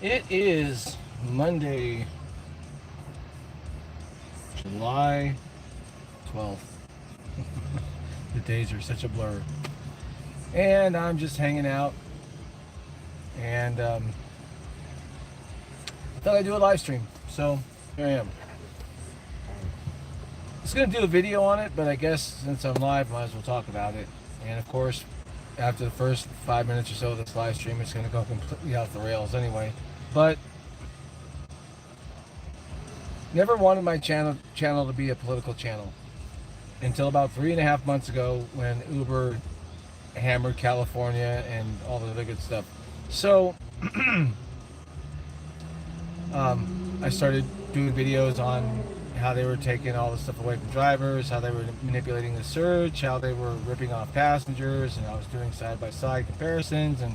It is Monday, July 12th. The days are such a blur. And I'm just hanging out. And I thought I'd do a live stream. So here I am. I was going to do a video on it, but I guess since I'm live, might as well talk about it. And of course, after the first 5 minutes or so of this live stream, it's going to go completely off the rails anyway. But never wanted my channel to be a political channel until about 3.5 months ago when Uber hammered California and all the other good stuff. So I started doing videos on how they were taking all the stuff away from drivers, how they were manipulating the search, how they were ripping off passengers, and I was doing side-by-side comparisons. And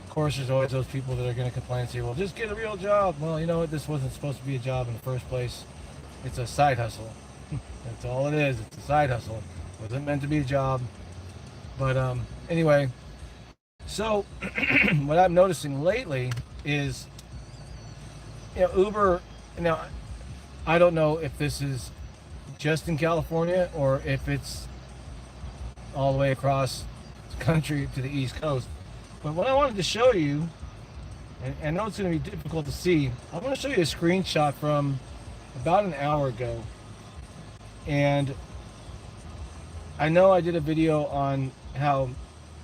of course, there's always those people that are going to complain and say, well, just get a real job. Well, you know what? This wasn't supposed to be a job in the first place. It's a side hustle. That's all it is. It's a side hustle. It wasn't meant to be a job. But anyway, so what I'm noticing lately is, Uber. Now, I don't know if this is just in California or if it's all the way across the country to the East Coast. But what I wanted to show you, and I know it's going to be difficult to see, I'm going to show you a screenshot from about an hour ago. And I know I did a video on how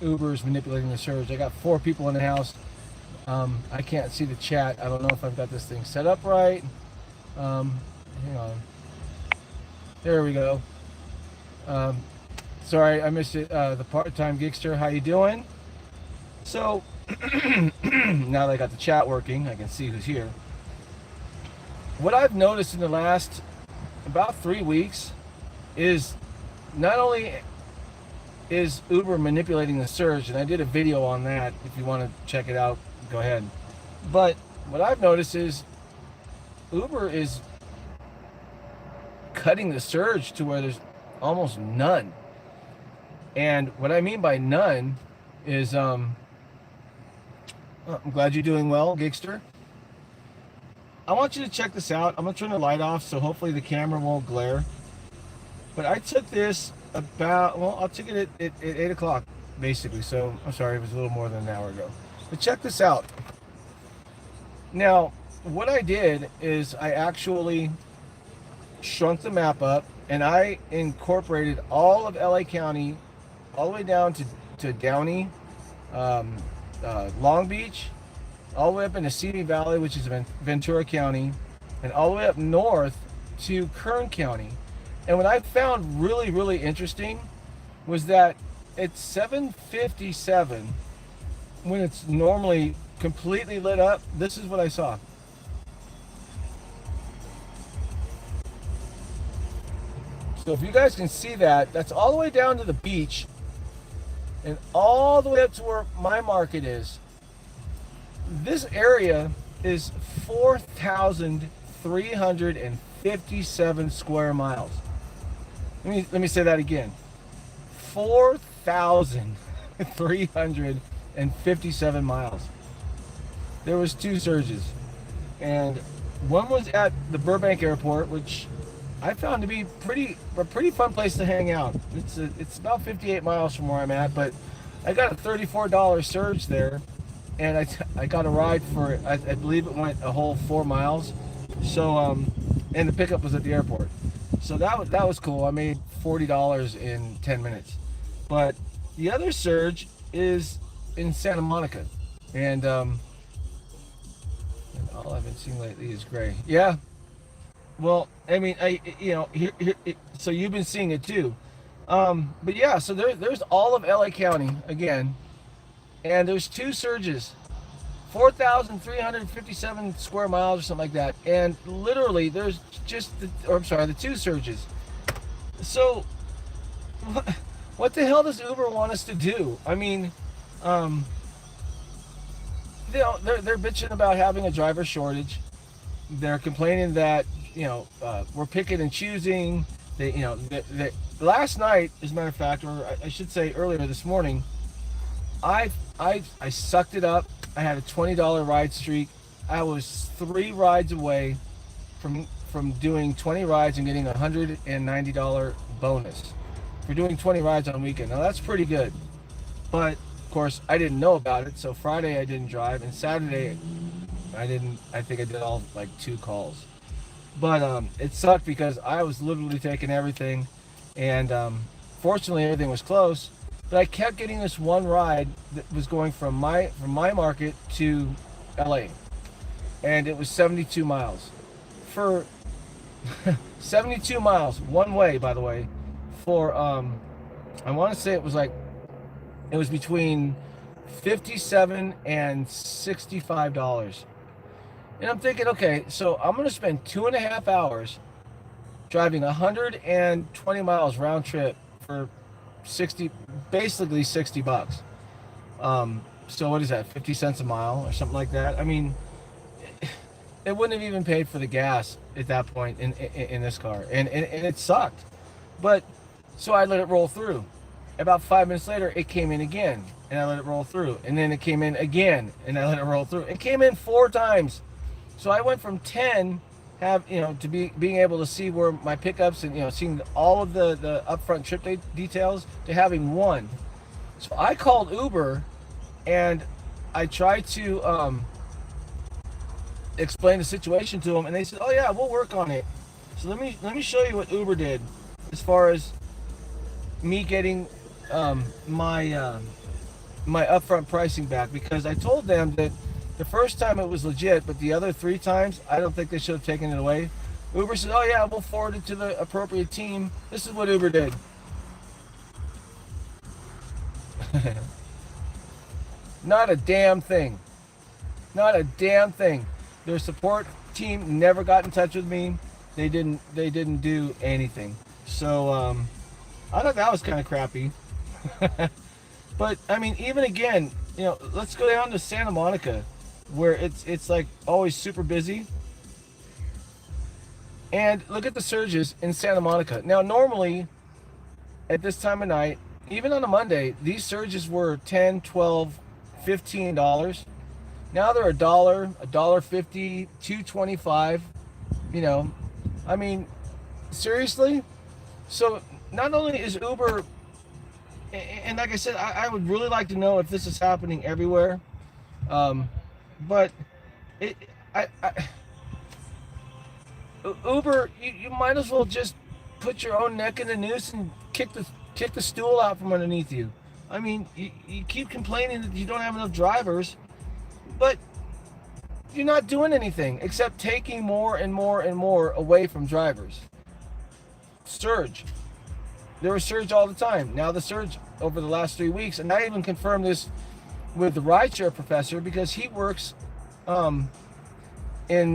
Uber is manipulating the surge. I got 4 people in the house. I can't see the chat. I don't know if I've got this thing set up right. Hang on. There we go. Sorry, I missed it. The part-time gigster, how you doing? So now that I got the chat working, I can see who's here. What I've noticed in the last about 3 weeks is not only is Uber manipulating the surge, and I did a video on that. If you want to check it out, go ahead. But what I've noticed is Uber is cutting the surge to where there's almost none. And what I mean by none is, I'm glad you're doing well, Gigster. I want you to check this out. I'm going to turn the light off, so hopefully the camera won't glare. But I took this I took it at 8 o'clock, basically. So, I'm sorry, it was a little more than an hour ago. But check this out. Now, what I did is I actually shrunk the map up, and I incorporated all of LA County, all the way down to Downey, Long Beach, all the way up into Simi Valley, which is Ventura County, and all the way up north to Kern County. And what I found really, really interesting was that at 7:57, when it's normally completely lit up, this is what I saw. So if you guys can see that, that's all the way down to the beach and all the way up to where my market is. This area is 4,357 square miles. Let me say that again. 4,357 miles. There was 2 surges, and one was at the Burbank Airport, which I found to be a pretty fun place to hang out. It's about 58 miles from where I'm at, but I got a $34 surge there, and I got a ride for it. I believe it went a whole 4 miles. So and the pickup was at the airport. So that was cool. I made $40 in 10 minutes. But the other surge is in Santa Monica, and all I've been seeing lately is gray. Yeah. Well, I mean, so you've been seeing it too. But yeah, so there's all of LA County again, and there's 2 surges, 4,357 square miles or something like that. And literally there's just the 2 surges. So what the hell does Uber want us to do? I mean, they're bitching about having a driver shortage. They're complaining that, we're picking and choosing. Last night, as a matter of fact, or I should say earlier this morning, I sucked it up. I had a $20 ride streak. I was 3 rides away from doing 20 rides and getting a $190 bonus for doing 20 rides on a weekend. Now that's pretty good, but of course I didn't know about it. So Friday I didn't drive, and Saturday I think I did all like 2 calls. But it sucked because I was literally taking everything, and fortunately everything was close. But I kept getting this one ride that was going from my market to LA, and it was 72 miles for 72 miles one way, by the way, for I want to say it was between $57 and $65. And I'm thinking, okay, so I'm going to spend 2.5 hours driving 120 miles round trip for basically $60. So what is that, 50 cents a mile or something like that? I mean, it wouldn't have even paid for the gas at that point in this car, and it sucked. But so I let it roll through. About 5 minutes later, it came in again, and I let it roll through, and then it came in again, and I let it roll through. It came in 4 times. So I went from 10 to being able to see where my pickups and seeing all of the upfront trip details to having 1. So I called Uber, and I tried to explain the situation to them, and they said, "Oh yeah, we'll work on it." So let me show you what Uber did as far as me getting my upfront pricing back, because I told them that the first time it was legit, but the other 3 times, I don't think they should have taken it away. Uber said, "Oh yeah, we'll forward it to the appropriate team." This is what Uber did. Not a damn thing. Not a damn thing. Their support team never got in touch with me. They didn't do anything. So I thought that was kind of crappy. But I mean, even again, let's go down to Santa Monica, where it's like always super busy. And look at the surges in Santa Monica. Now, normally at this time of night, even on a Monday, these surges were $10, $12, $15. Now they're $1, $1.50, $2.25. I mean, seriously. So not only is Uber, and like I said, I would really like to know if this is happening everywhere. But Uber, you might as well just put your own neck in the noose and kick the stool out from underneath you. I mean, you keep complaining that you don't have enough drivers, but you're not doing anything except taking more and more and more away from drivers. Surge. There was surge all the time. Now the surge over the last 3 weeks, and I even confirmed this with the rideshare professor, because he works down in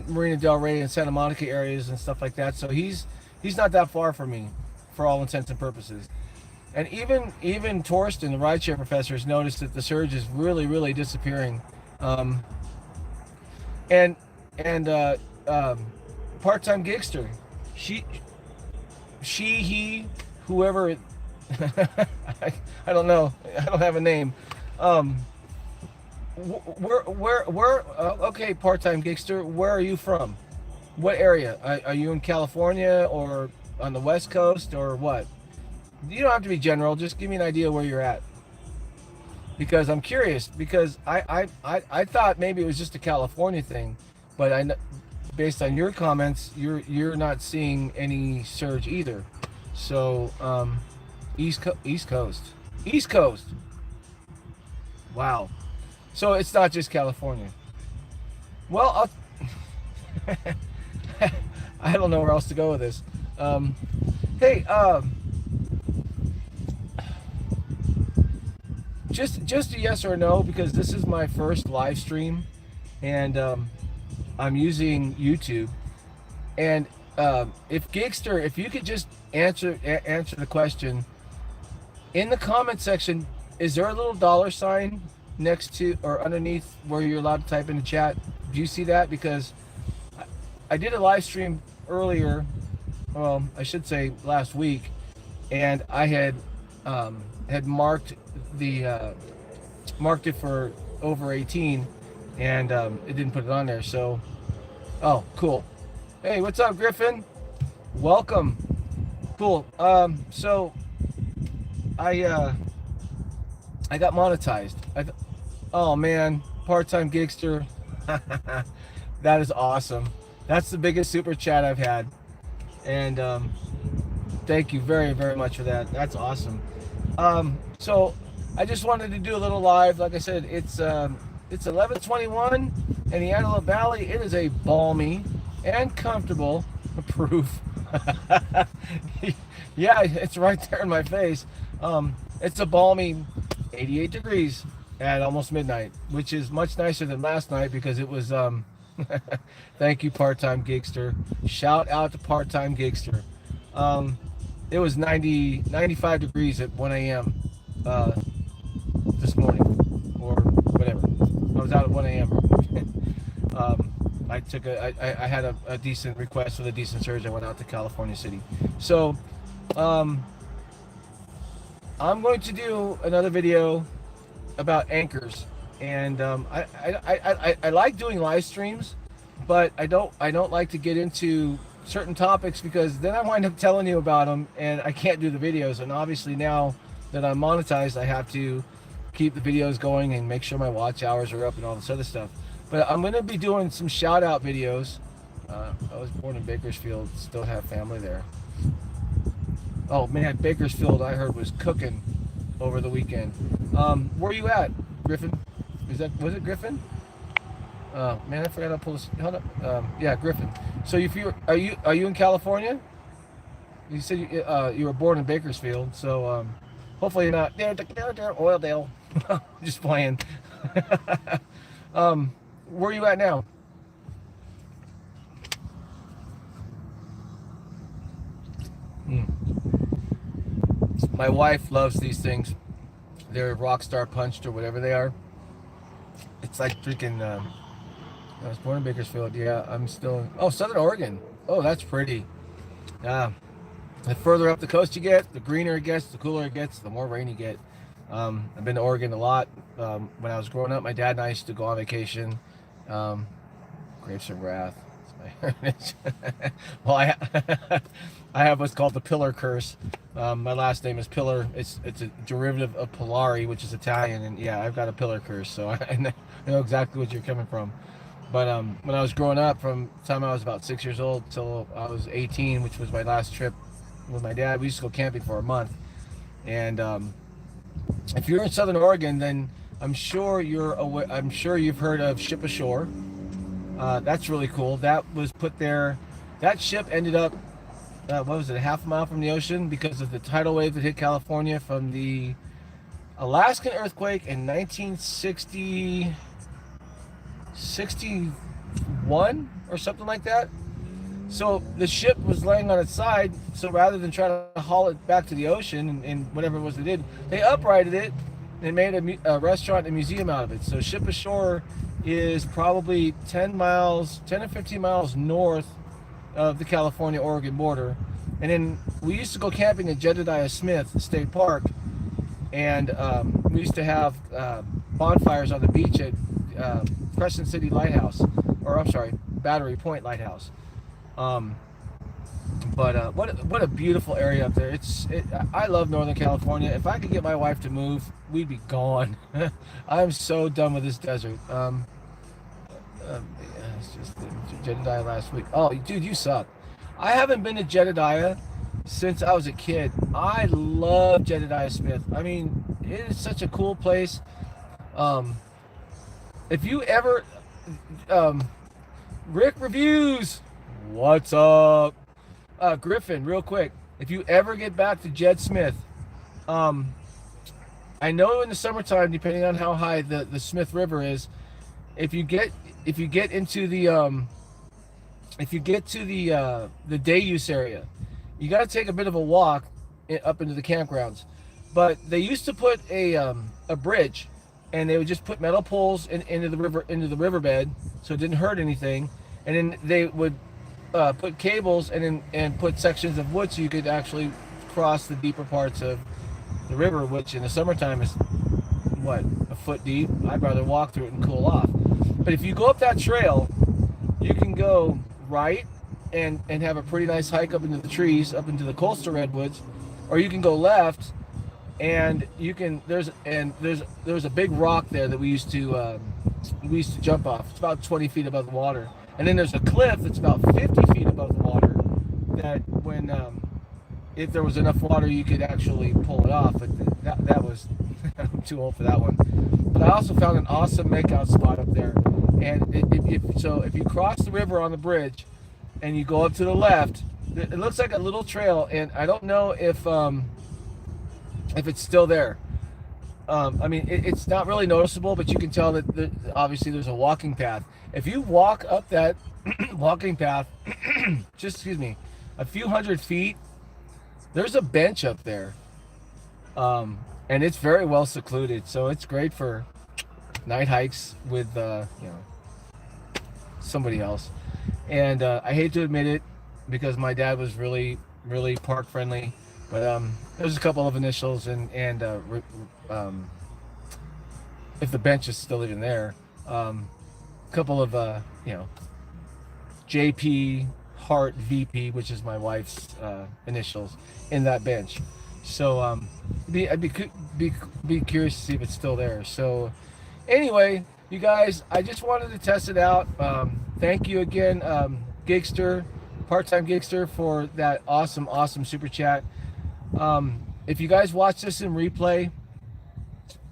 Marina Del Rey and Santa Monica areas and stuff like that. So he's not that far from me, for all intents and purposes. And even Torsten, the rideshare professor, has noticed that the surge is really, really disappearing. And part-time gigster, he, whoever. I don't know. I don't have a name. Okay, part-time gigster, where are you from? What area? Are you in California or on the West Coast or what? You don't have to be general. Just give me an idea where you're at. Because I'm curious. Because I thought maybe it was just a California thing, but based on your comments, you're not seeing any surge either. So East Coast. Wow. So it's not just California. Well, I don't know where else to go with this. Hey, just a yes or no, because this is my first live stream, and I'm using YouTube. And if Gigster, if you could just answer the question in the comment section, is there a little $ next to or underneath where you're allowed to type in the chat? Do you see that? Because I did a live stream earlier, well, I should say last week, and I had marked it for over 18, and it didn't put it on there. So, oh, cool. Hey, what's up, Griffin? Welcome. Cool. So I got monetized. Oh man, part-time gigster. That is awesome. That's the biggest super chat I've had, and thank you very, very much for that. That's awesome. So I just wanted to do a little live. Like I said, it's 11:21 in the Antelope Valley. It is a balmy and comfortable proof. Yeah, it's right there in my face. It's a balmy 88 degrees at almost midnight, which is much nicer than last night because it was thank you, part-time gigster. Shout out to part-time gigster. It was 95 degrees at 1 a.m. This morning, or whatever. I was out at 1 a.m. I had a decent request with a decent surge. I went out to California City. So I'm going to do another video about anchors, and I like doing live streams, but I don't like to get into certain topics because then I wind up telling you about them and I can't do the videos. And obviously now that I'm monetized, I have to keep the videos going and make sure my watch hours are up and all this other stuff. But I'm going to be doing some shout out videos. I was born in Bakersfield, still have family there. Oh man, Bakersfield I heard was cooking over the weekend. Where are you at, Griffin? Was it Griffin? Oh man, I forgot to pull this. Hold up. Yeah, Griffin. So are you in California? You said you were born in Bakersfield, so hopefully you're not there. Oildale. Just playing. Where are you at now? My wife loves these things. They're Rockstar Punched or whatever they are. It's like freaking. I was born in Bakersfield. Yeah, I'm still. Oh, Southern Oregon. Oh, that's pretty. Yeah. The further up the coast you get, the greener it gets, the cooler it gets, the more rain you get. I've been to Oregon a lot. When I was growing up, my dad and I used to go on vacation. Grapes of Wrath. Well, I have what's called the Pillar curse. My last name is Pillar. It's a derivative of Polari, which is Italian, and yeah, I've got a Pillar curse, so I know exactly what you're coming from. But when I was growing up, from the time I was about 6 years old till I was 18, which was my last trip with my dad, we used to go camping for a month. And if you're in Southern Oregon, then I'm sure you've heard of Ship Ashore. That's really cool. That was put there. That ship ended up, what was it, a half mile from the ocean because of the tidal wave that hit California from the Alaskan earthquake in 1961 or something like that. So the ship was laying on its side, so rather than try to haul it back to the ocean and whatever it was they did, they uprighted it and made a restaurant and museum out of it. So Ship Ashore is probably 10 or 15 miles north of the California-Oregon border. And then we used to go camping at Jedediah Smith State Park, and we used to have bonfires on the beach at Crescent City Lighthouse, or I'm sorry, Battery Point Lighthouse. But what a beautiful area up there. I love Northern California. If I could get my wife to move, we'd be gone. I'm so done with this desert. It's just Jedediah last week. Oh, dude, you suck. I haven't been to Jedediah since I was a kid. I love Jedediah Smith. I mean, it is such a cool place. If you ever, Rick Reviews, what's up? Griffin, real quick, if you ever get back to Jed Smith, I know in the summertime, depending on how high the Smith River is, if you get into the day use area, you got to take a bit of a walk up into the campgrounds. But they used to put a bridge, and they would just put metal poles into the riverbed, so it didn't hurt anything, and then they would put cables and put sections of wood so you could actually cross the deeper parts of the river, which in the summertime is what, a foot deep. I'd rather walk through it and cool off. But if you go up that trail, you can go right and have a pretty nice hike up into the trees, up into the coastal redwoods, or you can go left and you can there's a big rock there that we used to jump off. It's about 20 feet above the water, and then there's a cliff that's about 50 feet above the water that when if there was enough water you could actually pull it off, but that was I'm too old for that one. But I also found an awesome makeout spot up there, and if you cross the river on the bridge and you go up to the left, it looks like a little trail, and I don't know if it's still there. I mean, it's not really noticeable, but you can tell that obviously there's a walking path. If you walk up that walking path, just excuse me, a few hundred feet, there's a bench up there, and it's very well secluded, so it's great for night hikes with somebody else. And I hate to admit it because my dad was really park friendly, but there's a couple of initials and if the bench is still even there, a couple of JP Hart VP, which is my wife's initials, in that bench. So I'd be curious to see if it's still there. So anyway, you guys, I just wanted to test it out. Thank you again, Gigster, part-time Gigster, for that awesome super chat. If you guys watch this in replay,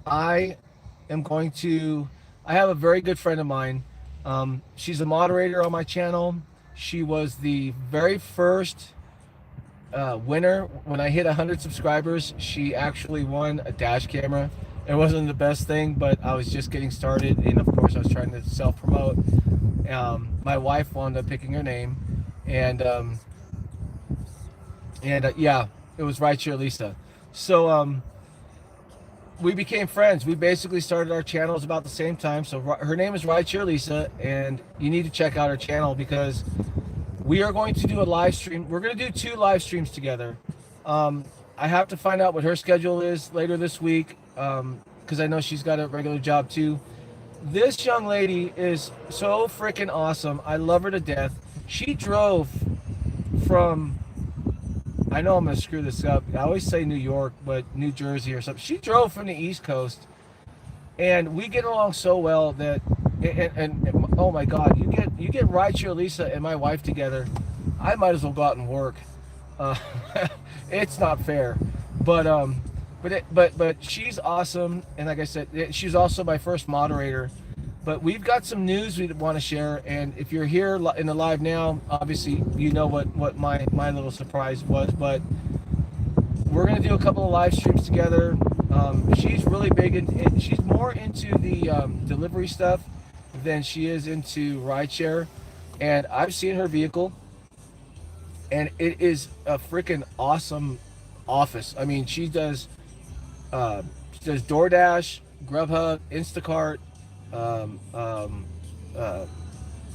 I have a very good friend of mine. She's a moderator on my channel. She was the very first winner when I hit 100 subscribers. She actually won a dash camera. It wasn't the best thing, but I was just getting started, and of course I was trying to self-promote. My wife wound up picking her name, and yeah, it was Rideshare Lisa. So we became friends. We basically started our channels about the same time. So her name is Rideshare Lisa, and you need to check out her channel because we are going to do a live stream. We're going to do 2 live streams together. I have to find out what her schedule is later this week because I know she's got a regular job too. This young lady is so freaking awesome. I love her to death. She drove from, I know I'm going to screw this up. I always say New York, but New Jersey or something. She drove from the East Coast, and we get along so well that, and oh my God, you get Rideshare Lisa and my wife together, I might as well go out and work. It's not fair, but she's awesome, and like I said, she's also my first moderator. But we've got some news we want to share, and if you're here in the live now, obviously you know what my little surprise was. But we're gonna do a couple of live streams together. She's really big, and she's more into the delivery stuff than she is into rideshare. And I've seen her vehicle, and it is a freaking awesome office. I mean, she does DoorDash, Grubhub, Instacart,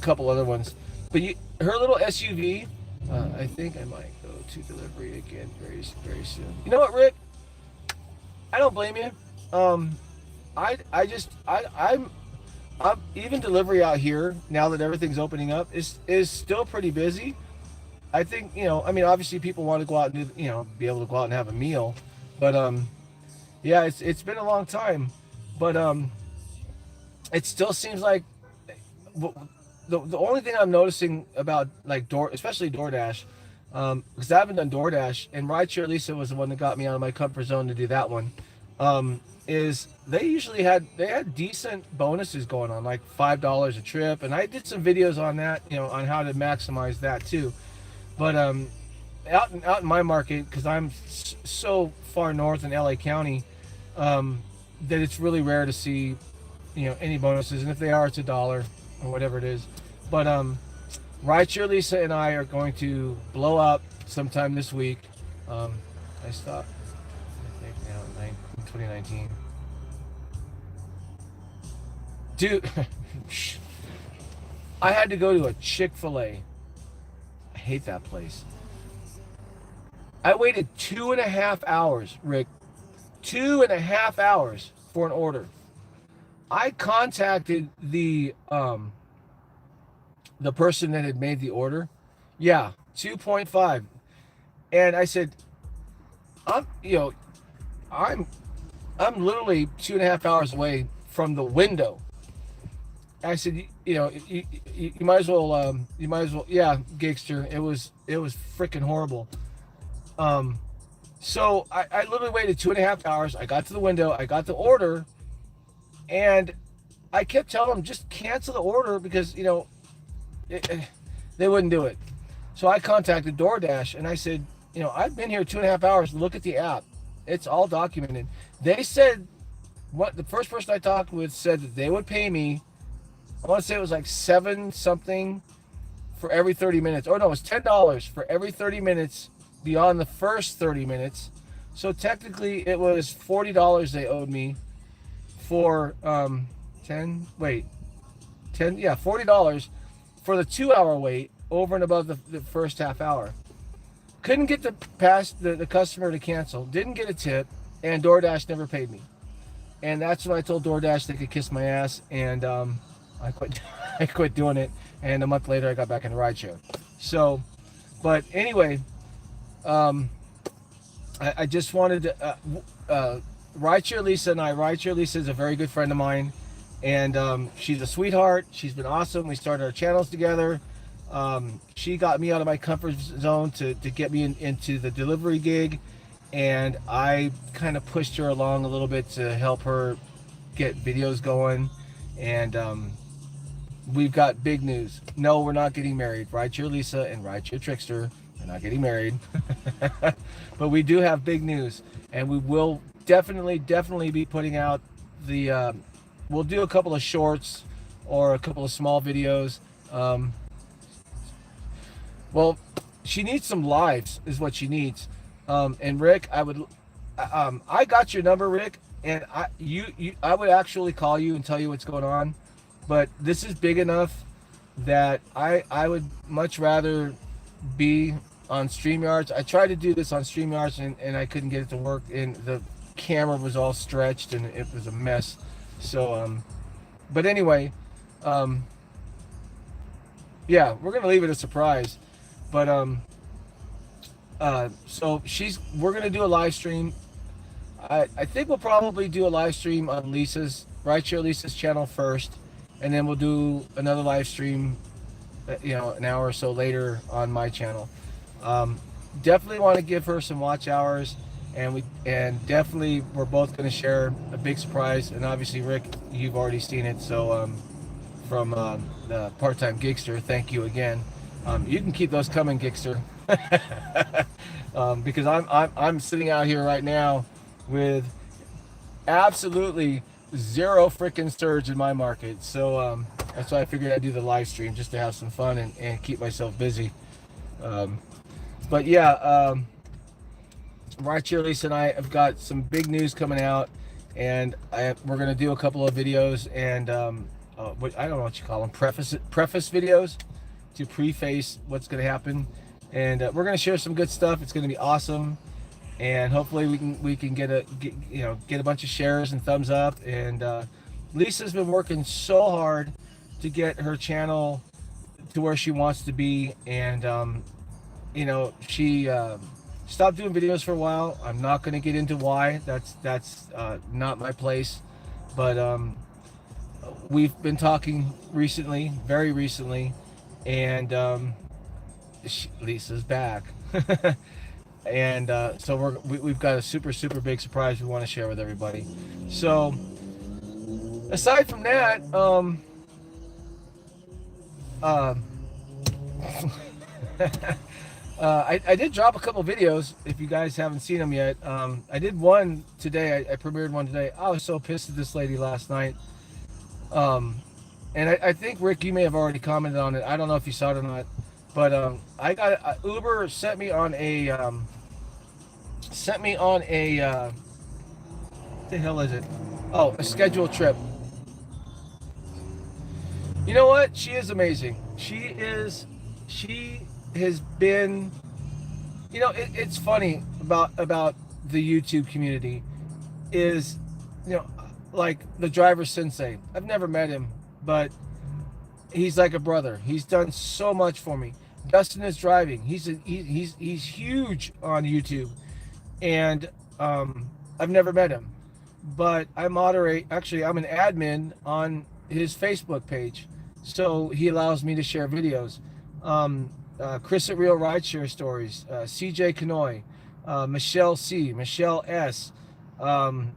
couple other ones, but her little SUV, I think I might go to delivery again very soon. You know what, Rick? I don't blame you. I'm even delivery out here now that everything's opening up is still pretty busy. I think, I mean, obviously people want to go out and do, be able to go out and have a meal, but yeah, it's been a long time, but it still seems like the only thing I'm noticing about like especially DoorDash, because I haven't done DoorDash, and Rideshare Lisa was the one that got me out of my comfort zone to do that one, is they had decent bonuses going on, like $5 a trip, and I did some videos on that, on how to maximize that too. But out in my market, because I'm so far north in LA County, that it's really rare to see any bonuses, and if they are, it's $1 or whatever it is. But Rideshare Lisa and I are going to blow up sometime this week. I stopped, I think, now in 2019. Dude, I had to go to a Chick-fil-A. I hate that place. I waited 2.5 hours, Rick. 2.5 hours for an order. I contacted the person that had made the order. Yeah, 2.5. And I said, I'm you know, I'm I'm literally 2.5 hours away from the window. I said, you might as well, yeah, Gigster. It was freaking horrible. Um, so I literally waited 2.5 hours. I got to the window. I got the order, and I kept telling them just cancel the order because they wouldn't do it. So I contacted DoorDash and I said, I've been here 2.5 hours. Look at the app. It's all documented. They said, what the first person I talked with said that they would pay me. I want to say it was like seven something for every 30 minutes. Or no, it was $10 for every 30 minutes beyond the first 30 minutes. So technically it was $40 they owed me for 40 for the 2 hour wait over and above the first half hour. Couldn't get the customer to cancel, didn't get a tip, and DoorDash never paid me. And that's when I told DoorDash they could kiss my ass, and I quit. I quit doing it, and a month later I got back in the rideshare. So, but anyway, I just wanted to Rideshare Lisa is a very good friend of mine, and she's a sweetheart. She's been awesome. We started our channels together. She got me out of my comfort zone to get me into the delivery gig, and I kind of pushed her along a little bit to help her get videos going. And we've got big news. No, we're not getting married. Rideshare Lisa and Rideshare Trickster are not getting married. But we do have big news, and we will definitely be putting out the we'll do a couple of shorts or a couple of small videos. Well, she needs some lives is what she needs. And Rick, I got your number, Rick, and I would actually call you and tell you what's going on. But this is big enough that I would much rather be on StreamYards. I tried to do this on StreamYards and I couldn't get it to work, and the camera was all stretched and it was a mess. So but anyway, yeah, we're gonna leave it a surprise. But so we're gonna do a live stream. I think we'll probably do a live stream on Rideshare Lisa's channel first, and then we'll do another live stream an hour or so later on my channel. Definitely want to give her some watch hours, and definitely we're both going to share a big surprise. And obviously, Rick, you've already seen it, so from the Part-Time Gigster, thank you again. You can keep those coming, Gigster. Because I'm sitting out here right now with absolutely zero freaking surge in my market. So that's why I figured I'd do the live stream, just to have some fun and keep myself busy. But yeah, Rideshare Lisa and I have got some big news coming out, and we're gonna do a couple of videos, and I don't know what you call them, preface videos to preface what's gonna happen, and we're gonna share some good stuff. It's gonna be awesome, and hopefully we can get a bunch of shares and thumbs up. And Lisa's been working so hard to get her channel to where she wants to be, and she stopped doing videos for a while. I'm not going to get into why. That's not my place. But we've been talking recently, very recently, and Lisa's back. And so we've got a super big surprise we want to share with everybody. So aside from that, I did drop a couple videos. If you guys haven't seen them yet, I did one today. I premiered one today. I was so pissed at this lady last night. And I think, Rick, you may have already commented on it. I don't know if you saw it or not, but I got Uber sent me on a what the hell is it? Oh, a scheduled trip. You know what? She is amazing. She has been, it's funny about the YouTube community is, like the driver sensei. I've never met him, but he's like a brother. He's done so much for me. Dustin is driving. He's huge on YouTube, and I've never met him, but I moderate. Actually, I'm an admin on his Facebook page, so he allows me to share videos. Chris at Real Rideshare Stories, CJ Kanoy, Michelle C, Michelle S, um,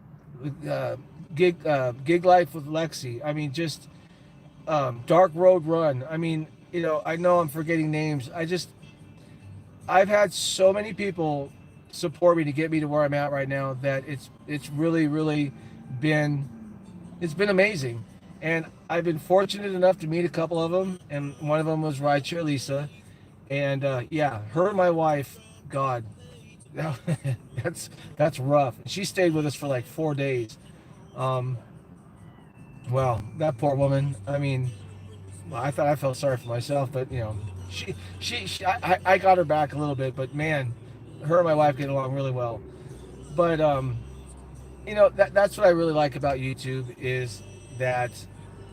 Gig Life with Lexi. I mean, just Dark Road Run. I mean, you know, I know I'm forgetting names. I've had so many people support me to get me to where I'm at right now that it's really been it's been amazing. And I've been fortunate enough to meet a couple of them, and one of them was Rideshare Lisa. And yeah, her and my wife, God, that's rough. She stayed with us for like 4 days. Um, well, that poor woman. I mean, I thought I felt sorry for myself, but you know, I got her back a little bit, but man, her and my wife get along really well. But you know, that's what I really like about YouTube is that,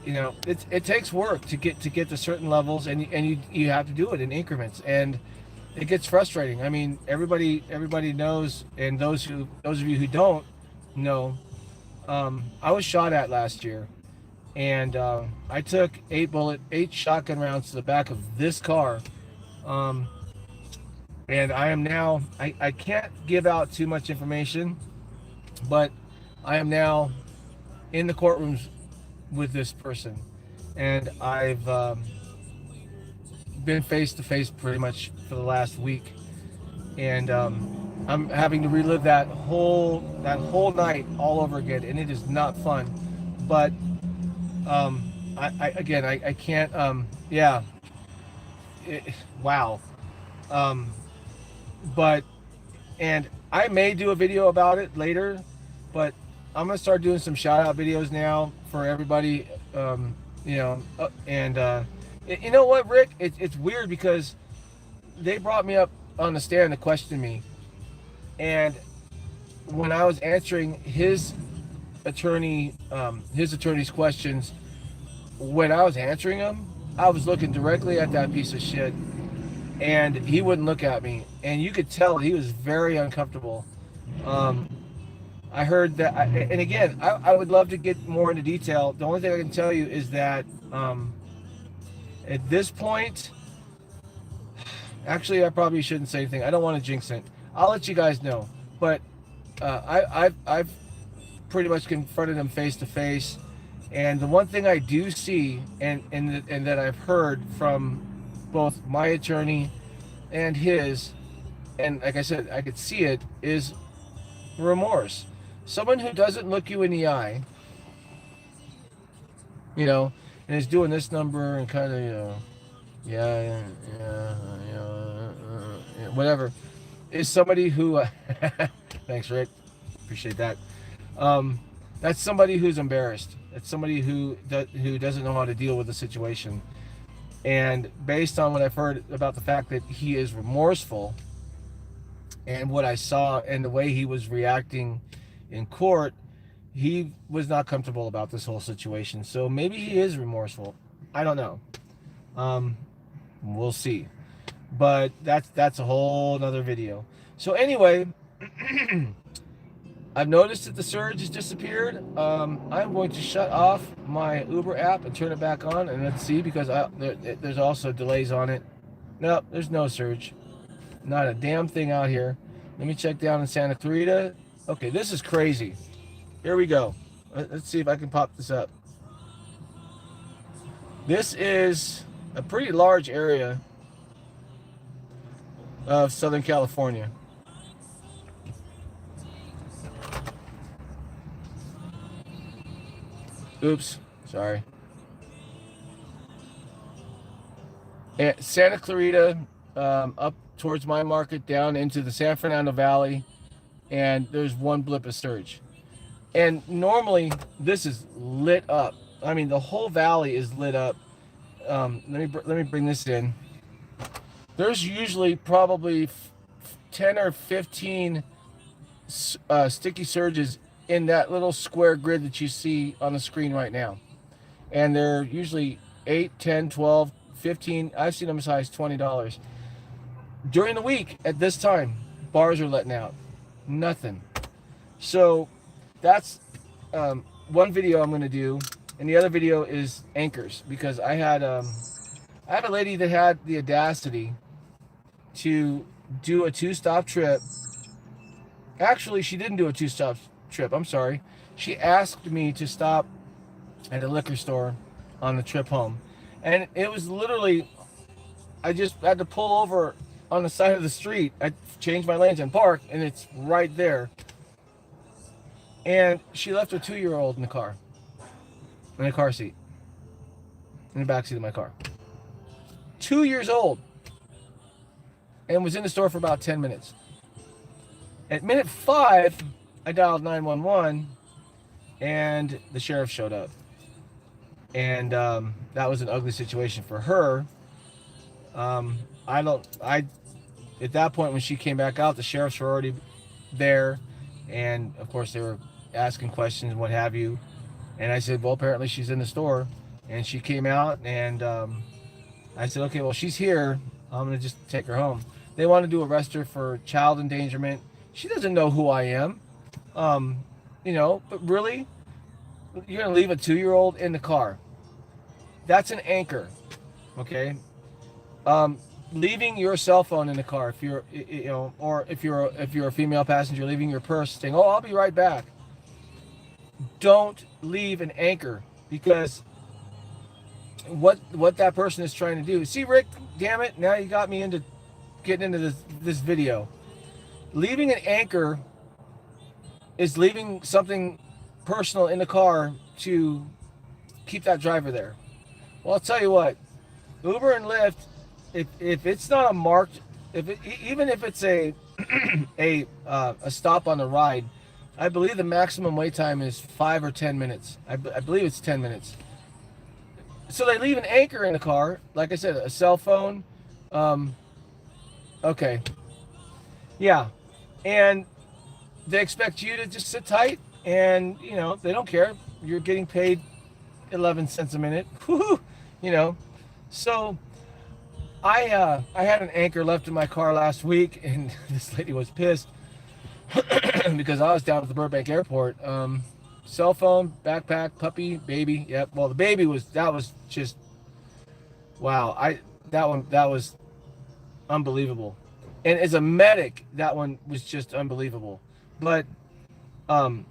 you know, it takes work to get to certain levels, and you have to do it in increments, and it gets frustrating. I mean, everybody knows, and those of you who don't know, I was shot at last year, and I took 8 shotgun rounds to the back of this car, and I am now, I can't give out too much information, but I am now in the courtrooms with this person, and I've been face to face pretty much for the last week, and I'm having to relive that whole night all over again, and it is not fun. But I can't. Yeah. Wow. Um, but and I may do a video about it later, but I'm gonna start doing some shout out videos now for everybody. You know, and you know what, Rick? It's weird because they brought me up on the stand to question me, and when I was answering his attorney's questions, when I was answering them, I was looking directly at that piece of shit, and he wouldn't look at me, and you could tell he was very uncomfortable. I heard that, and again, I would love to get more into detail. The only thing I can tell you is that at this point, actually, I probably shouldn't say anything. I don't want to jinx it. I'll let you guys know. But I've pretty much confronted him face to face. And the one thing I do see, and that I've heard from both my attorney and his, and like I said, I could see it, is remorse. Someone who doesn't look you in the eye, you know, and is doing this number and kind of, you know, yeah, whatever, is somebody who, thanks, Rick, appreciate that. That's somebody who's embarrassed. It's somebody who doesn't know how to deal with the situation. And based on what I've heard about the fact that he is remorseful, and what I saw and the way he was reacting in court, he was not comfortable about this whole situation. So maybe he is remorseful. I don't know. We'll see. But that's a whole nother video. So anyway, I've noticed that the surge has disappeared. I'm going to shut off my Uber app and turn it back on, and let's see, because there's also delays on it. Nope, there's no surge. Not a damn thing out here. Let me check down in Santa Clarita. Okay, this is crazy. Here we go. Let's see if I can pop this up. This is a pretty large area of Southern California. Oops, sorry. And Santa Clarita, up towards my market, down into the San Fernando Valley, and there's one blip of surge. And normally this is lit up. I mean, the whole valley is lit up. Let me bring this in. There's usually probably 10 or 15 sticky surges in that little square grid that you see on the screen right now. And they're usually 8, 10, 12, 15. I've seen them as high as $20. During the week at this time, bars are letting out. Nothing. So that's one video I'm going to do. And the other video is anchors, because I had a lady that had the audacity to do a 2-stop trip. Actually, she didn't do a 2-stop trip. I'm sorry. She asked me to stop at a liquor store on the trip home. And it was literally, I just had to pull over on the side of the street. I changed my lanes and park, and it's right there. And she left her 2-year-old in the car. In the car seat. In the back seat of my car. 2 years old. And was in the store for about 10 minutes. At minute 5, I dialed 911, and the sheriff showed up. And that was an ugly situation for her. At that point when she came back out, the sheriffs were already there, and of course they were asking questions and what have you. And I said, well, apparently she's in the store. And she came out, and I said, okay, well, she's here. I'm gonna just take her home. They wanted to arrest her for child endangerment. She doesn't know who I am. But really, you're gonna leave a 2-year-old in the car. That's an anchor, okay? Leaving your cell phone in the car, if you're, or if you're a female passenger, leaving your purse, saying, "Oh, I'll be right back." Don't leave an anchor, because what that person is trying to do. See, Rick, damn it! Now you got me into getting into this video. Leaving an anchor is leaving something personal in the car to keep that driver there. Well, I'll tell you what, Uber and Lyft, if it's not a marked, even if it's a a stop on the ride, I believe the maximum wait time is 5 or 10 minutes. I believe it's 10 minutes. So they leave an anchor in the car, like I said, a cell phone. Okay, yeah, and they expect you to just sit tight, and they don't care. You're getting paid 11 cents a minute. Woo-hoo. So I had an anchor left in my car last week, and this lady was pissed because I was down at the Burbank airport. Cell phone, backpack, puppy, baby. Yep. Well, the baby was just wow. That was unbelievable. And as a medic, that one was just unbelievable. But I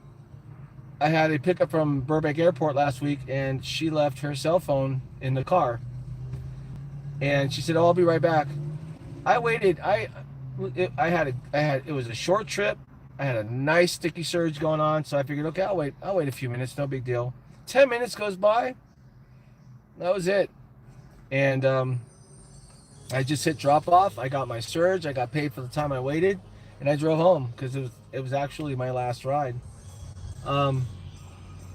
had a pickup from Burbank Airport last week, and she left her cell phone in the car. And she said, "Oh, I'll be right back." I waited. It was a short trip. I had a nice sticky surge going on, so I figured, okay, I'll wait a few minutes, no big deal. 10 minutes goes by. That was it. And I just hit drop off. I got my surge. I got paid for the time I waited, and I drove home because it was actually my last ride.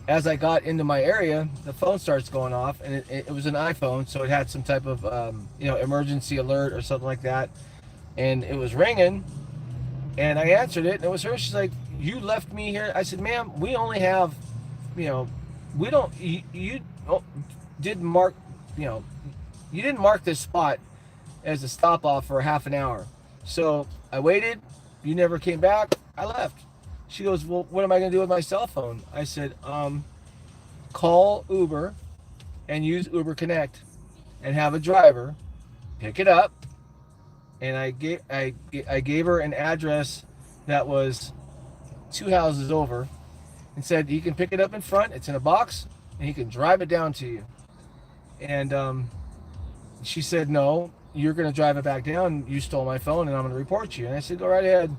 As I got into my area, the phone starts going off, and it was an iPhone, so it had some type of emergency alert or something like that, and it was ringing, and I answered it, and it was her. She's like, "You left me here." I said, "Ma'am, we only have, we don't. You didn't mark, you didn't mark this spot as a stop off for half an hour. So I waited. You never came back. I left." She goes, "Well, what am I going to do with my cell phone?" I said, call Uber and use Uber Connect and have a driver pick it up. And I gave her an address that was 2 houses over, and said, "You can pick it up in front. It's in a box, and he can drive it down to you." And she said, "No, you're going to drive it back down. You stole my phone, and I'm going to report you." And I said, "Go right ahead."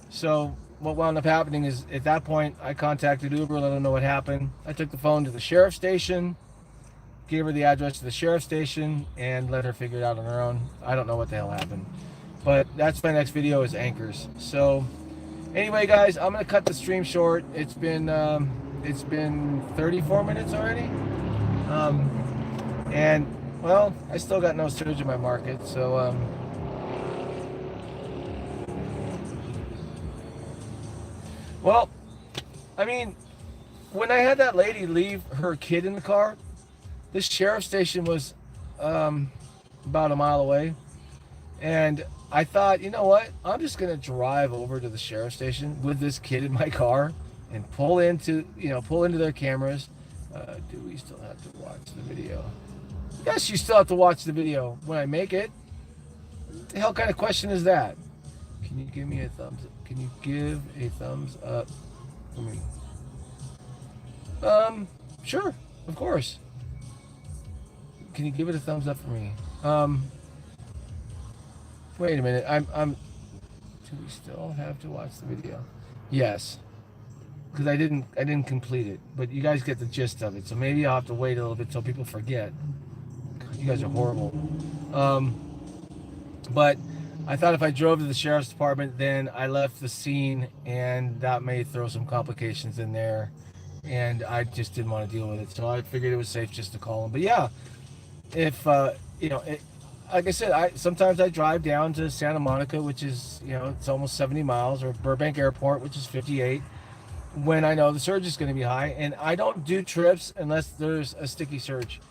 So what wound up happening is, at that point, I contacted Uber, let them know what happened. I took the phone to the sheriff's station, gave her the address to the sheriff's station, and let her figure it out on her own. I don't know what the hell happened. But that's my next video, is anchors. So anyway, guys, I'm going to cut the stream short. It's been 34 minutes already. And, well, I still got no surge in my market, so well, I mean, when I had that lady leave her kid in the car, this sheriff station was about a mile away. And I thought, you know what? I'm just going to drive over to the sheriff station with this kid in my car and pull into their cameras. Do we still have to watch the video? Yes, you still have to watch the video when I make it. What the hell kind of question is that? Can you give me a thumbs up? Can you give a thumbs up for me? Sure, of course. Can you give it a thumbs up for me? Wait a minute. Do we still have to watch the video? Yes, because I didn't complete it, but you guys get the gist of it. So maybe I'll have to wait a little bit till people forget. God, you guys are horrible. But I thought if I drove to the sheriff's department, then I left the scene, and that may throw some complications in there, and I just didn't want to deal with it. So I figured it was safe just to call them. But yeah, if like I said, sometimes I drive down to Santa Monica, which is, it's almost 70 miles, or Burbank Airport, which is 58, when I know the surge is going to be high, and I don't do trips unless there's a sticky surge.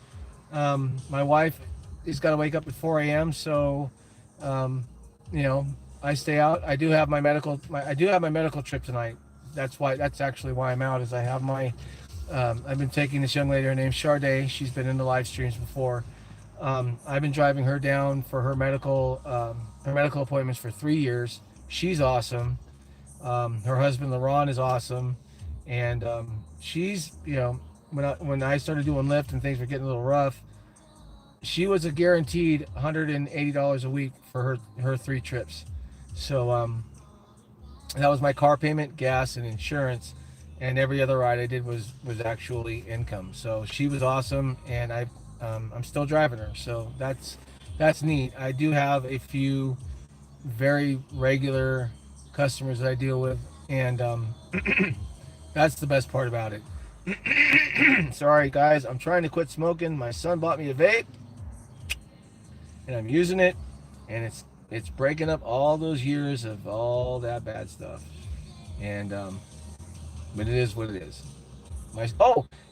My wife has got to wake up at 4 a.m., so I stay out. I do have my medical trip tonight. That's actually why I'm out. Is I have my I've been taking this young lady. Her name's Sade. She's been in the live streams before. I've been driving her down for her medical appointments for 3 years. She's awesome. Her husband Laron is awesome, and she's when I started doing Lyft and things were getting a little rough, she was a guaranteed $180 a week for her 3 trips. So that was my car payment, gas, and insurance, and every other ride I did was actually income. So she was awesome, and I'm still driving her. So that's neat. I do have a few very regular customers that I deal with, and that's the best part about it. Sorry guys, I'm trying to quit smoking. My son bought me a vape, and I'm using it, and it's breaking up all those years of all that bad stuff. And but it is what it is.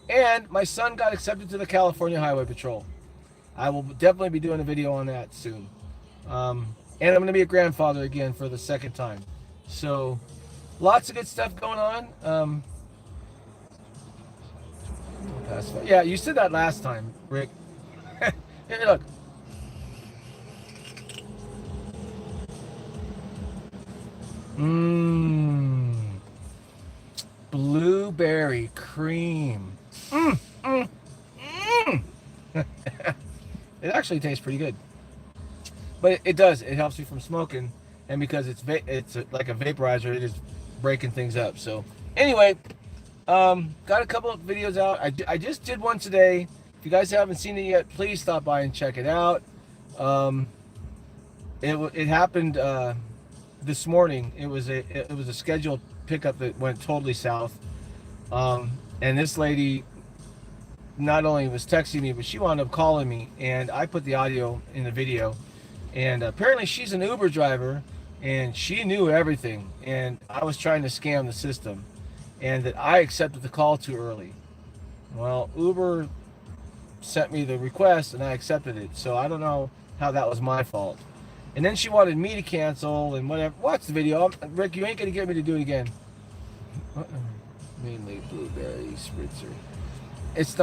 And my son got accepted to the California Highway Patrol. I will definitely be doing a video on that soon. And I'm going to be a grandfather again for the second time. So lots of good stuff going on. Yeah, you said that last time, Rick. Here, look. Blueberry cream. It actually tastes pretty good, but it does. It helps you from smoking, and because it's like a vaporizer, it is breaking things up. So anyway, got a couple of videos out. I just did one today. If you guys haven't seen it yet, please stop by and check it out. It happened this morning. It was a scheduled pickup that went totally south, and this lady not only was texting me, but she wound up calling me, and I put the audio in the video. And apparently she's an Uber driver, and she knew everything, and I was trying to scam the system, and that I accepted the call too early. Well, Uber sent me the request and I accepted it, so I don't know how that was my fault. And then she wanted me to cancel and whatever. Watch the video. Rick, you ain't gonna get me to do it again. Mainly blueberry spritzer. It's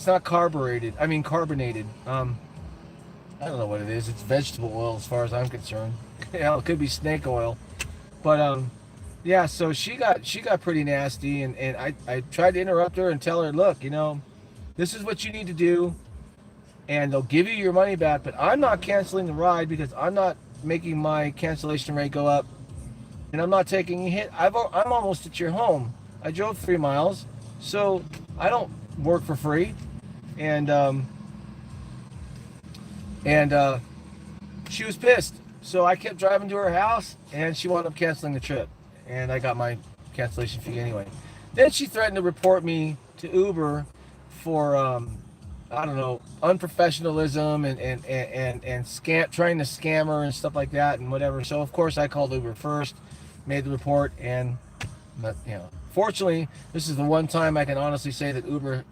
not carbonated. I mean carbonated. I don't know what it is. It's vegetable oil as far as I'm concerned. It could be snake oil. But yeah, so she got pretty nasty, and I tried to interrupt her and tell her, look, this is what you need to do, and they'll give you your money back, but I'm not canceling the ride because I'm not making my cancellation rate go up, and I'm not taking a hit. I'm almost at your home. I drove 3 miles, so I don't work for free. And she was pissed, so I kept driving to her house, and she wound up canceling the trip, and I got my cancellation fee anyway. Then she threatened to report me to Uber for I don't know, unprofessionalism and trying to scam her and stuff like that and whatever. So of course I called Uber first, made the report, and fortunately, this is the one time I can honestly say that Uber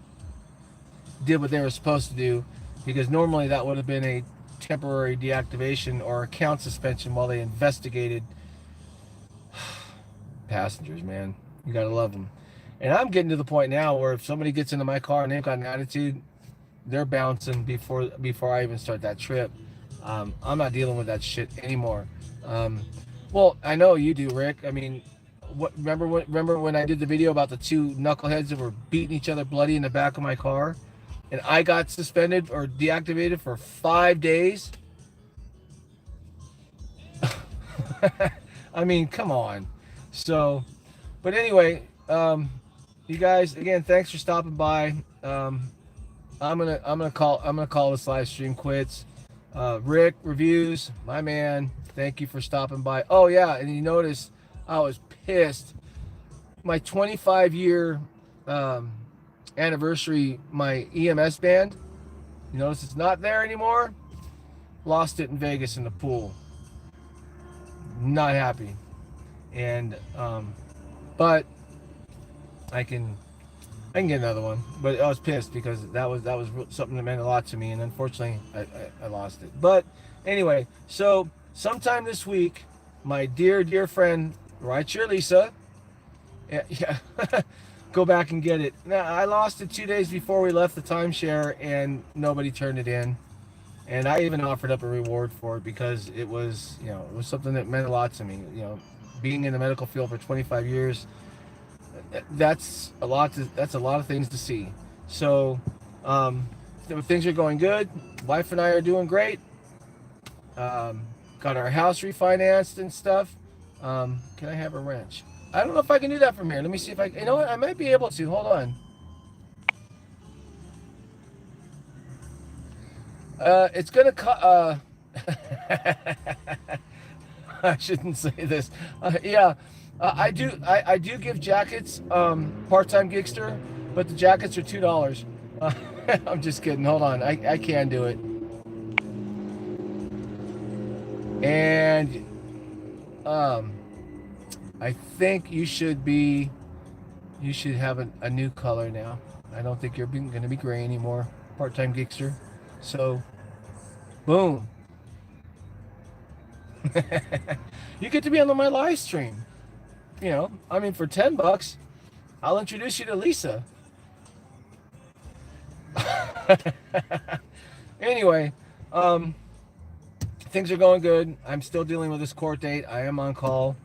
did what they were supposed to do, because normally that would have been a temporary deactivation or account suspension while they investigated. Passengers, man, you gotta love them. And I'm getting to the point now where if somebody gets into my car and they've got an attitude, they're bouncing before I even start that trip. I'm not dealing with that shit anymore. Well, I know you do, Rick. I mean, remember when I did the video about the two knuckleheads that were beating each other bloody in the back of my car, and I got suspended or deactivated for 5 days? I mean, come on. So, but anyway, you guys, again, thanks for stopping by. I'm gonna call this live stream quits. Rick Reviews, my man, thank you for stopping by. Oh yeah, and you notice I was pissed. My 25-year anniversary, my EMS band, you notice it's not there anymore. Lost it in Vegas in the pool. Not happy. And but I can get another one. But I was pissed because that was something that meant a lot to me, and unfortunately I lost it. But anyway, so sometime this week, my dear friend, right here, Lisa, yeah, go back and get it. Now, I lost it 2 days before we left the timeshare, and nobody turned it in. And I even offered up a reward for it because it was, you know, it was something that meant a lot to me. You know, being in the medical field for 25 years, that's a lot of things to see. So things are going good. Wife and I are doing great. Got our house refinanced and stuff. Can I have a wrench? I don't know if I can do that from here. Let me see if I, you know what, I might be able to. Hold on. It's gonna I shouldn't say this. Yeah, I do give jackets, part-time gigster, but the jackets are $2. I'm just kidding. Hold on, I can do it. And I think you should have a new color now. I don't think you're going to be gray anymore, part-time gigster. So, boom. You get to be on my live stream. You know, I mean, for $10, I'll introduce you to Lisa. Anyway, things are going good. I'm still dealing with this court date. I am on call.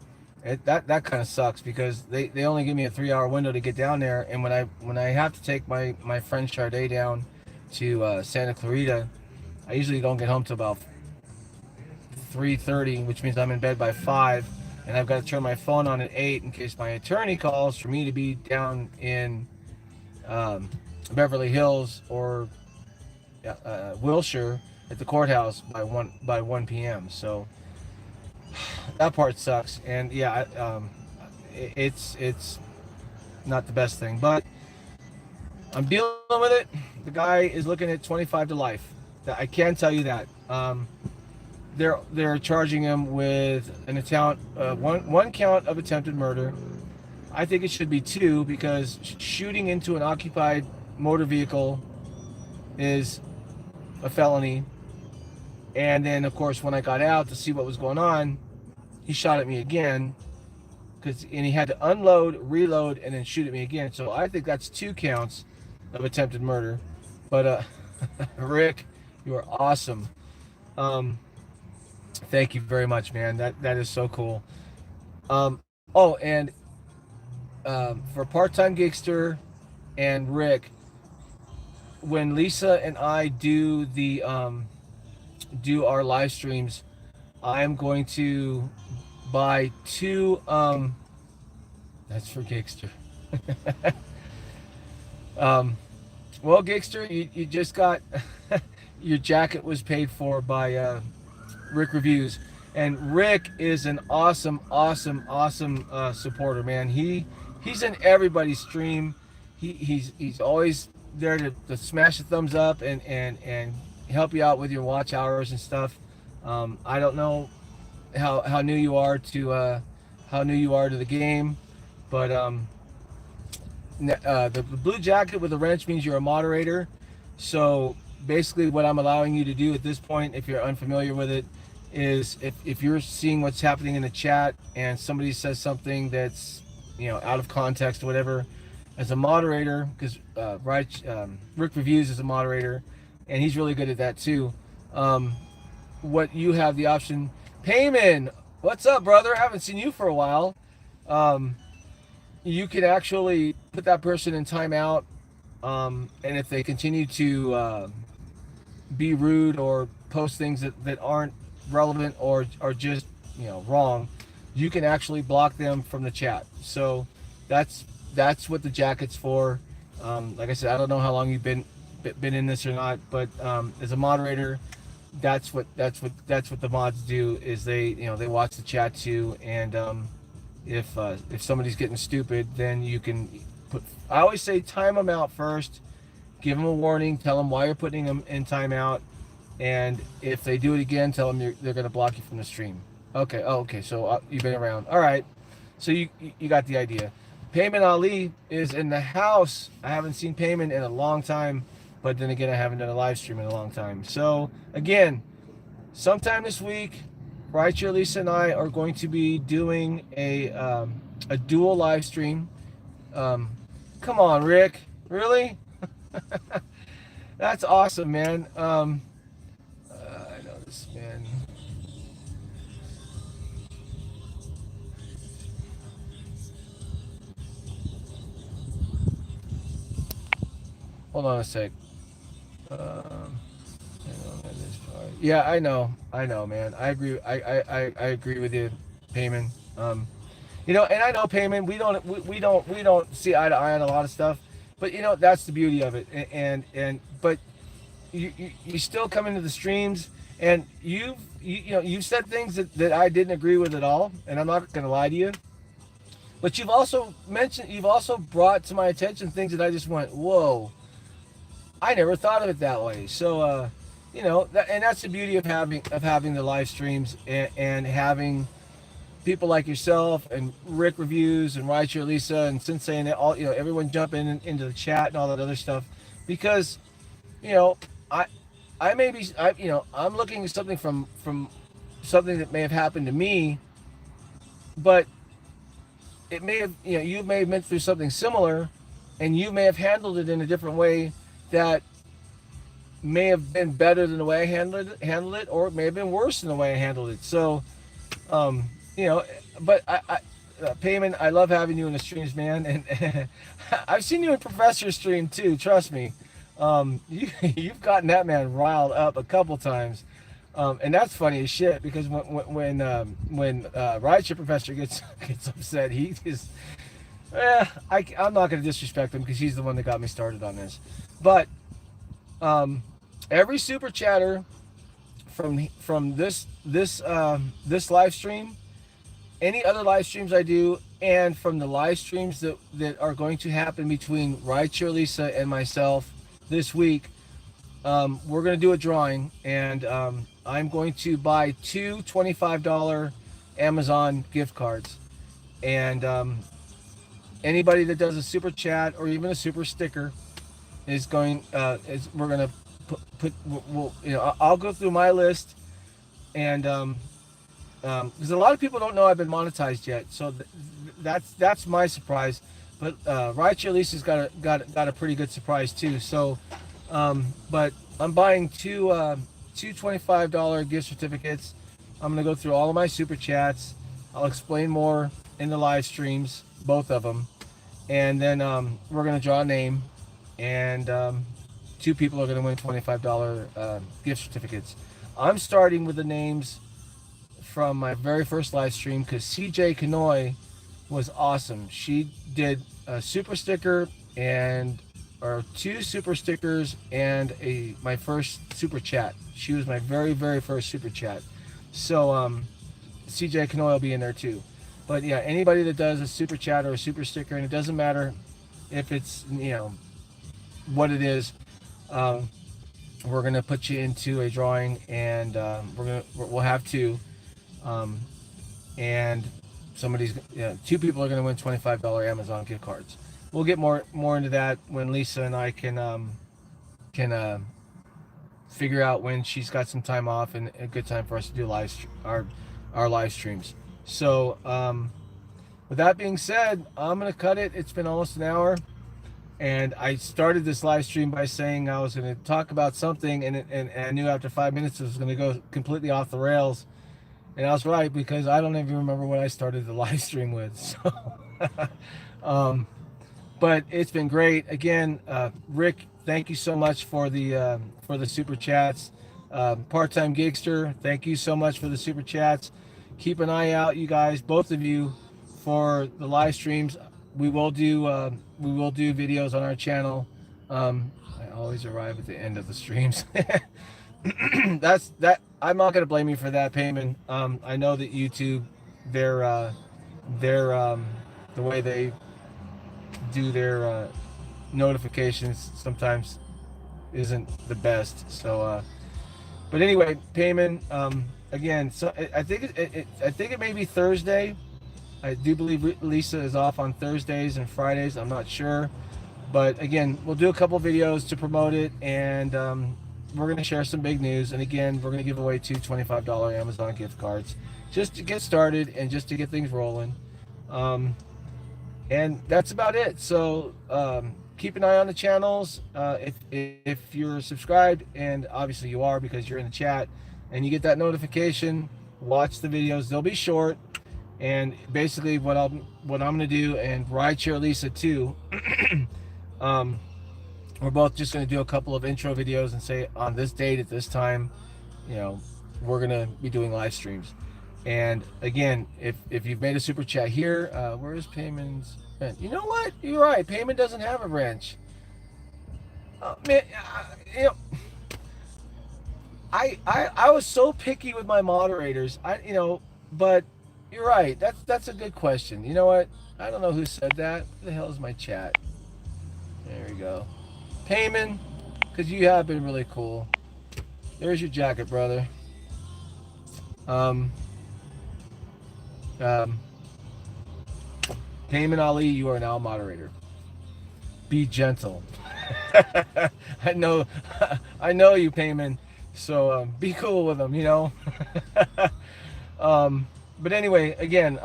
That kind of sucks because they only give me a 3-hour window to get down there, and when I have to take my friend Sade down to Santa Clarita, I usually don't get home till about 3:30, which means I'm in bed by 5, and I've got to turn my phone on at 8 in case my attorney calls for me to be down in Beverly Hills or Wilshire at the courthouse by 1 p.m. So that part sucks, and yeah, it's not the best thing, but I'm dealing with it. The guy is looking at 25 to life. I can tell you that. They're charging him with one count of attempted murder. I think it should be 2 because shooting into an occupied motor vehicle is a felony. And then, of course, when I got out to see what was going on, he shot at me again, and he had to unload, reload, and then shoot at me again. So I think that's 2 counts of attempted murder. But Rick, you are awesome. Thank you very much, man. That is so cool. Oh, and for part-time gigster and Rick, when Lisa and I do our live streams, I am going to buy 2 that's for gigster. Well, gigster, you just got your jacket was paid for by Rick Reviews, and Rick is an awesome supporter, man. He's in everybody's stream. He's always there to smash the thumbs up and help you out with your watch hours and stuff. I don't know how new you are to the game, but the blue jacket with the wrench means you're a moderator. So basically what I'm allowing you to do at this point, if you're unfamiliar with it, is if you're seeing what's happening in the chat and somebody says something that's, you know, out of context or whatever, as a moderator, because Rick Reviews is a moderator and he's really good at that too. What you have the option, Payman, what's up, brother? I haven't seen you for a while. You can actually put that person in timeout, and if they continue to be rude or post things that aren't relevant or are just, you know, wrong, you can actually block them from the chat. So that's what the jacket's for. Like I said, I don't know how long you've been in this or not, but as a moderator, that's what the mods do, is they, you know, they watch the chat too, and if somebody's getting stupid, then you can put, I always say time them out first, give them a warning, tell them why you're putting them in timeout, and if they do it again, tell them they're going to block you from the stream. Okay. Oh, okay. So you've been around. All right. So you got the idea. Payman Ali is in the house. I haven't seen Payman in a long time, but then again, I haven't done a live stream in a long time. So again, sometime this week, Raichu, Lisa, and I are going to be doing a dual live stream. Come on, Rick. Really? That's awesome, man. I know this, man. Hold on a sec. Yeah, I know, man. I agree. I agree with you, Payman. You know, and I know, Payman, we don't see eye to eye on a lot of stuff, but you know, that's the beauty of it. But you still come into the streams, and you know, you've said things that I didn't agree with at all, and I'm not going to lie to you. But you've also brought to my attention things that I just went, whoa, I never thought of it that way. So, you know, and that's the beauty of having the live streams and having people like yourself and Rick Reviews and Raichu, Lisa and Sensei and all, you know, everyone jump into the chat and all that other stuff, because, you know, you know, I'm looking at something from something that may have happened to me, but it may have, you know, you may have been through something similar, and you may have handled it in a different way that may have been better than the way I handled it, or it may have been worse than the way I handled it. So, you know, but Payman, I love having you in the streams, man, and I've seen you in Professor's stream too. Trust me, you've gotten that man riled up a couple times, and that's funny as shit, because when Raichu Professor gets upset, he is. I'm not going to disrespect him because he's the one that got me started on this, but every super chatter from this live stream, any other live streams I do, and from the live streams that are going to happen between Raichu, Lisa, and myself this week, we're going to do a drawing, and I'm going to buy two $25 Amazon gift cards, and anybody that does a super chat or even a super sticker is going we're going to we'll, you know, I'll go through my list, and because a lot of people don't know I've been monetized yet, so that's my surprise. But Raichu Lisa's got a pretty good surprise too. So, but I'm buying two $25 gift certificates. I'm gonna go through all of my super chats. I'll explain more in the live streams, both of them, and then we're gonna draw a name, and two people are gonna win $25 gift certificates. I'm starting with the names from my very first live stream, because CJ Kanoi was awesome. She did a super sticker or two super stickers and my first super chat. She was my very, very first super chat. So CJ Kanoi will be in there too. But yeah, anybody that does a super chat or a super sticker, and it doesn't matter if it's, you know, what it is, we're gonna put you into a drawing, and we'll have two. And two people are going to win $25 Amazon gift cards. we'll get more into that when Lisa and I can figure out when she's got some time off and a good time for us to do our live streams. So with that being said, I'm gonna cut it. It's been almost an hour, and I started this live stream by saying I was gonna talk about something, and I knew after 5 minutes it was gonna go completely off the rails, and I was right, because I don't even remember what I started the live stream with. So but it's been great. Again, Rick, thank you so much for the super chats. Part-time Gigster, thank you so much for the super chats. Keep an eye out, you guys, both of you, for the live streams. We will do videos on our channel. I always arrive at the end of the streams. That's that. I'm not gonna blame you for that, Payman. I know that YouTube, their the way they do their notifications sometimes isn't the best. So but anyway, Payman, again, so I think it may be Thursday. I do believe Lisa is off on Thursdays and Fridays. I'm not sure, but again, we'll do a couple videos to promote it, and we're going to share some big news. And again, we're going to give away 2 $25 Amazon gift cards just to get started and just to get things rolling. And that's about it. So keep an eye on the channels. If you're subscribed, and obviously you are because you're in the chat and you get that notification, watch the videos. They'll be short. And basically what I'm gonna do, and Rideshare Lisa too, we're both just gonna do a couple of intro videos and say on this date at this time, you know, we're gonna be doing live streams. And again, if you've made a super chat here, where is Payman's? You know what? You're right. Payman doesn't have a wrench. Man, you know, I was so picky with my moderators. But you're right. That's a good question. You know what? I don't know who said that. Who the hell is my chat? There we go. Payman, because you have been really cool. There's your jacket, brother. Payman Ali, you are now a moderator. Be gentle. I know you, Payman. So be cool with them, you know. But anyway, again,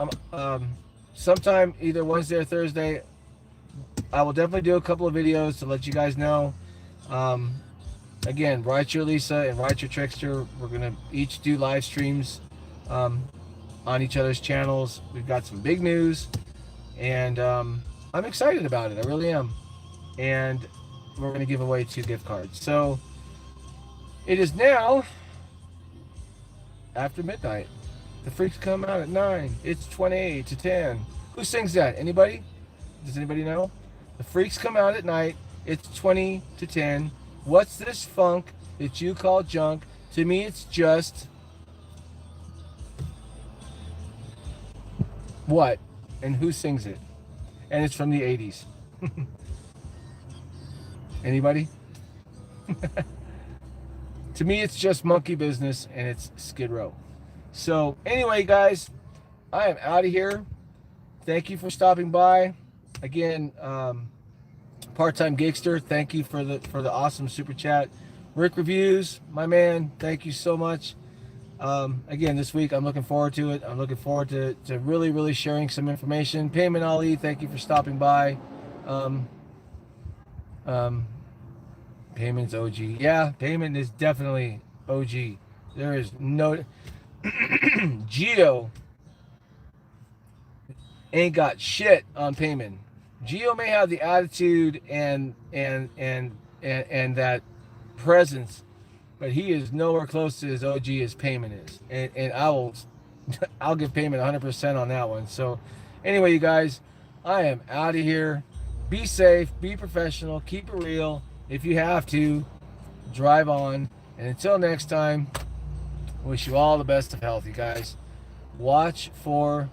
sometime either Wednesday or Thursday, I will definitely do a couple of videos to let you guys know. Again, Rideshare Lisa and Rideshare Trickster, we're gonna each do live streams on each other's channels. We've got some big news, and I'm excited about it. I really am. And we're gonna give away 2 gift cards. So it is now after midnight. The Freaks come out at 9. It's 28 to 10. Who sings that? Anybody? Does anybody know? The Freaks come out at night. It's 20 to 10. What's this funk that you call junk? To me, it's just... what? And who sings it? And it's from the 80s. Anybody? To me, it's just monkey business, and it's Skid Row. So anyway, guys, I am out of here. Thank you for stopping by. Again, Part-Time Gigster, thank you for the awesome super chat. Rick Reviews, my man, thank you so much. Again, this week I'm looking forward to it. I'm looking forward to really, really sharing some information. Payman Ali, thank you for stopping by. Payman's OG. Yeah, Payman is definitely OG. There is no... Geo ain't got shit on Payman. Geo may have the attitude and that presence, but he is nowhere close to as OG as Payman is. And I'll give Payman 100% on that one. So anyway, you guys, I am out of here. Be safe, be professional, keep it real. If you have to, drive on. And until next time, wish you all the best of health, you guys. Watch for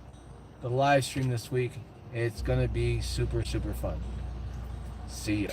the live stream this week. It's going to be super, super fun. See ya.